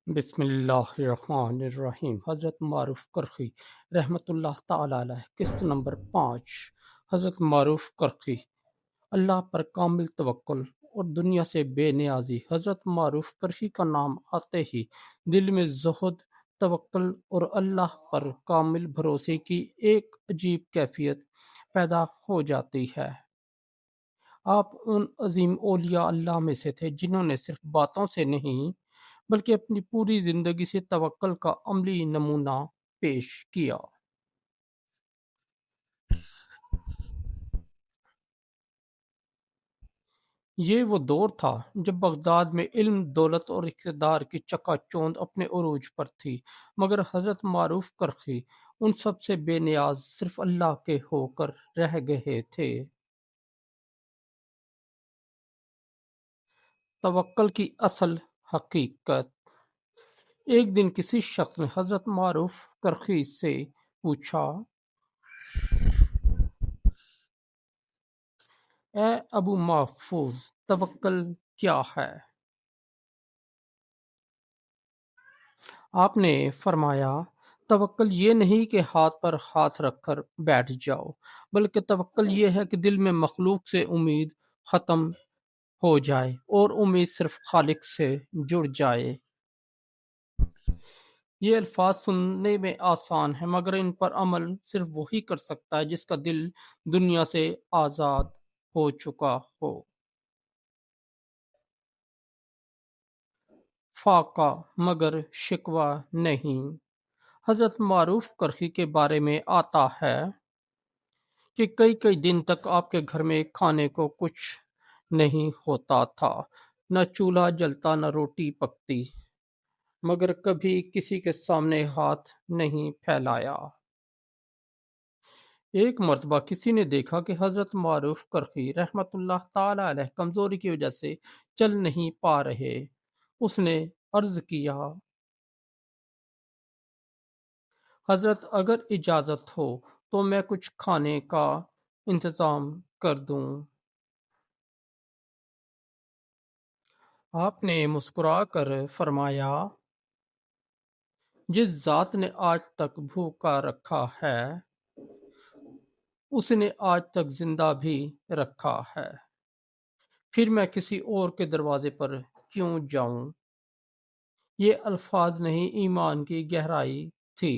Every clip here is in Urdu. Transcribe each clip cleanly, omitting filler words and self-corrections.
بسم اللہ الرحمن الرحیم۔ حضرت معروف کرخی رحمۃ اللہ تعالی علیہ، قسط نمبر 5۔ حضرت معروف کرخی، اللہ پر کامل توکل اور دنیا سے بے نیازی۔ حضرت معروف کرخی کا نام آتے ہی دل میں زہد، توکل اور اللہ پر کامل بھروسے کی ایک عجیب کیفیت پیدا ہو جاتی ہے۔ آپ ان عظیم اولیاء اللہ میں سے تھے جنہوں نے صرف باتوں سے نہیں بلکہ اپنی پوری زندگی سے توکل کا عملی نمونہ پیش کیا۔ یہ وہ دور تھا جب بغداد میں علم، دولت اور اقتدار کی چکا چوند اپنے عروج پر تھی، مگر حضرت معروف کرخی ان سب سے بے نیاز صرف اللہ کے ہو کر رہ گئے تھے۔ توکل کی اصل حقیقت۔ ایک دن کسی شخص نے حضرت معروف کرخی سے پوچھا، اے ابو محفوظ، توکل کیا ہے؟ آپ نے فرمایا، توکل یہ نہیں کہ ہاتھ پر ہاتھ رکھ کر بیٹھ جاؤ، بلکہ توکل یہ ہے کہ دل میں مخلوق سے امید ختم ہو جائے اور امید صرف خالق سے جڑ جائے۔ یہ الفاظ سننے میں آسان ہیں، مگر ان پر عمل صرف وہی کر سکتا ہے جس کا دل دنیا سے آزاد ہو چکا ہو۔ فاقہ مگر شکوہ نہیں۔ حضرت معروف کرخی کے بارے میں آتا ہے کہ کئی دن تک آپ کے گھر میں کھانے کو کچھ نہیں ہوتا تھا، نہ چولہا جلتا نہ روٹی پکتی، مگر کبھی کسی کے سامنے ہاتھ نہیں پھیلایا۔ ایک مرتبہ کسی نے دیکھا کہ حضرت معروف کرخی رحمت اللہ تعالی علیہ کمزوری کی وجہ سے چل نہیں پا رہے۔ اس نے عرض کیا، حضرت اگر اجازت ہو تو میں کچھ کھانے کا انتظام کر دوں۔ آپ نے مسکرا کر فرمایا، جس ذات نے آج تک بھوکا رکھا ہے اس نے آج تک زندہ بھی رکھا ہے، پھر میں کسی اور کے دروازے پر کیوں جاؤں؟ یہ الفاظ نہیں، ایمان کی گہرائی تھی۔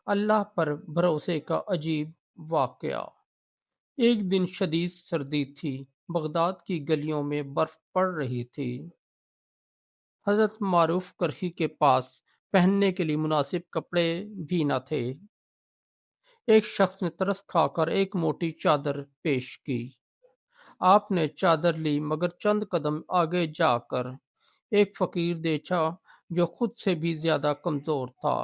اللہ پر بھروسے کا عجیب واقعہ۔ ایک دن شدید سردی تھی، بغداد کی گلیوں میں برف پڑ رہی تھی۔ حضرت معروف کرخی کے پاس پہننے کے لیے مناسب کپڑے بھی نہ تھے۔ ایک شخص نے ترس کھا کر ایک موٹی چادر پیش کی۔ آپ نے چادر لی، مگر چند قدم آگے جا کر ایک فقیر دیکھا جو خود سے بھی زیادہ کمزور تھا۔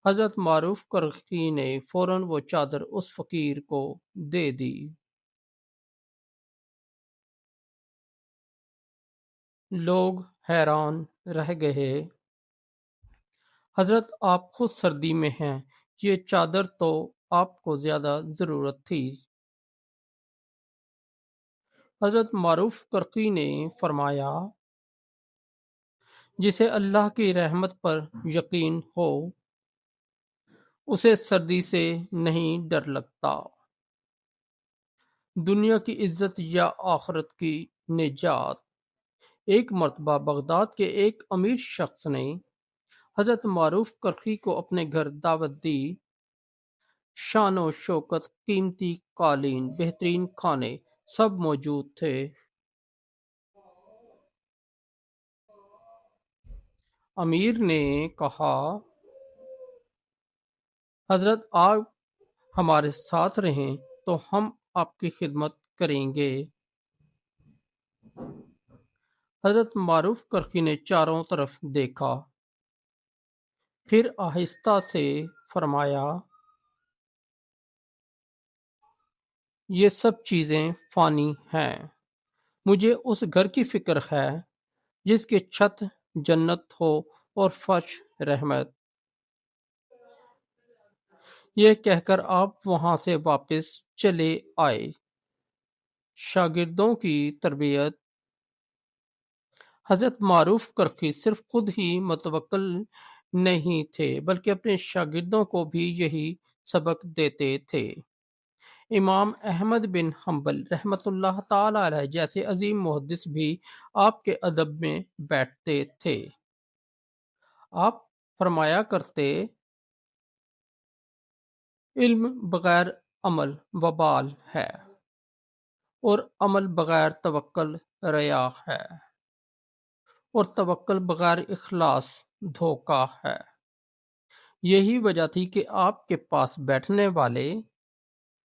حضرت معروف کرخی نے فوراً وہ چادر اس فقیر کو دے دی۔ لوگ حیران رہ گئے، حضرت آپ خود سردی میں ہیں، یہ چادر تو آپ کو زیادہ ضرورت تھی۔ حضرت معروف کرخی نے فرمایا، جسے اللہ کی رحمت پر یقین ہو اسے سردی سے نہیں ڈر لگتا۔ دنیا کی عزت یا آخرت کی نجات۔ ایک مرتبہ بغداد کے ایک امیر شخص نے حضرت معروف کرخی کو اپنے گھر دعوت دی۔ شان و شوکت، قیمتی قالین، بہترین کھانے سب موجود تھے۔ امیر نے کہا، حضرت آپ ہمارے ساتھ رہیں تو ہم آپ کی خدمت کریں گے۔ حضرت معروف کرخی نے چاروں طرف دیکھا، پھر آہستہ سے فرمایا، یہ سب چیزیں فانی ہیں، مجھے اس گھر کی فکر ہے جس کی چھت جنت ہو اور فرش رحمت۔ یہ کہہ کر آپ وہاں سے واپس چلے آئے۔ شاگردوں کی تربیت۔ حضرت معروف کرخی صرف خود ہی متوکل نہیں تھے بلکہ اپنے شاگردوں کو بھی یہی سبق دیتے تھے۔ امام احمد بن حنبل رحمۃ اللہ تعالی علیہ جیسے عظیم محدث بھی آپ کے ادب میں بیٹھتے تھے۔ آپ فرمایا کرتے، علم بغیر عمل وبال ہے اور عمل بغیر توکل ریا ہے اور توکل بغیر اخلاص دھوکہ ہے۔ یہی وجہ تھی کہ آپ کے پاس بیٹھنے والے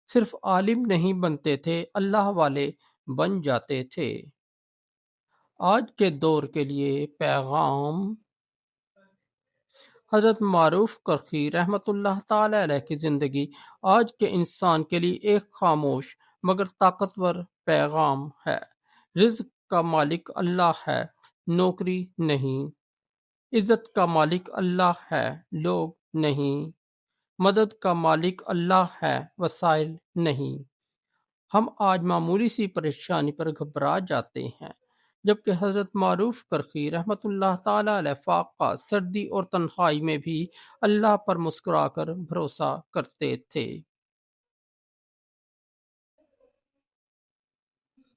صرف عالم نہیں بنتے تھے، اللہ والے بن جاتے تھے۔ آج کے دور کے لیے پیغام۔ حضرت معروف کرخی رحمۃ اللہ تعالی علیہ کی زندگی آج کے انسان کے لیے ایک خاموش مگر طاقتور پیغام ہے۔ رزق کا مالک اللہ ہے، نوکری نہیں۔ عزت کا مالک اللہ ہے، لوگ نہیں۔ مدد کا مالک اللہ ہے، وسائل نہیں۔ ہم آج معمولی سی پریشانی پر گھبرا جاتے ہیں، جبکہ حضرت معروف کرخی رحمۃ اللہ تعالی علیہ فاقہ سردی اور تنہائی میں بھی اللہ پر مسکرا کر بھروسہ کرتے تھے۔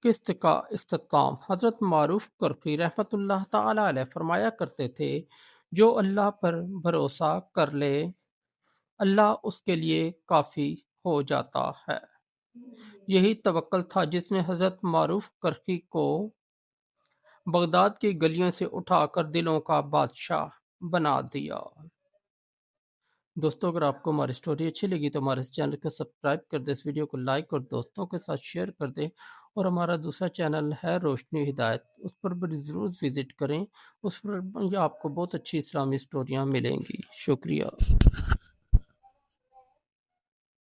قسط کا اختتام۔ حضرت معروف کرخی رحمۃ اللہ تعالی علیہ فرمایا کرتے تھے، جو اللہ پر بھروسہ کر لے اللہ اس کے لیے کافی ہو جاتا ہے۔ یہی توکل تھا جس نے حضرت معروف کرخی کو بغداد کی گلیوں سے اٹھا کر دلوں کا بادشاہ بنا دیا۔ دوستو، اگر آپ کو ہماری سٹوری اچھی لگی تو ہمارے اس چینل کو سبسکرائب کر دیں، اس ویڈیو کو لائک اور دوستوں کے ساتھ شیئر کر دیں، اور ہمارا دوسرا چینل ہے روشنی ہدایت، اس پر بھی ضرور وزٹ کریں، اس پر آپ کو بہت اچھی اسلامی سٹوریاں ملیں گی۔ شکریہ۔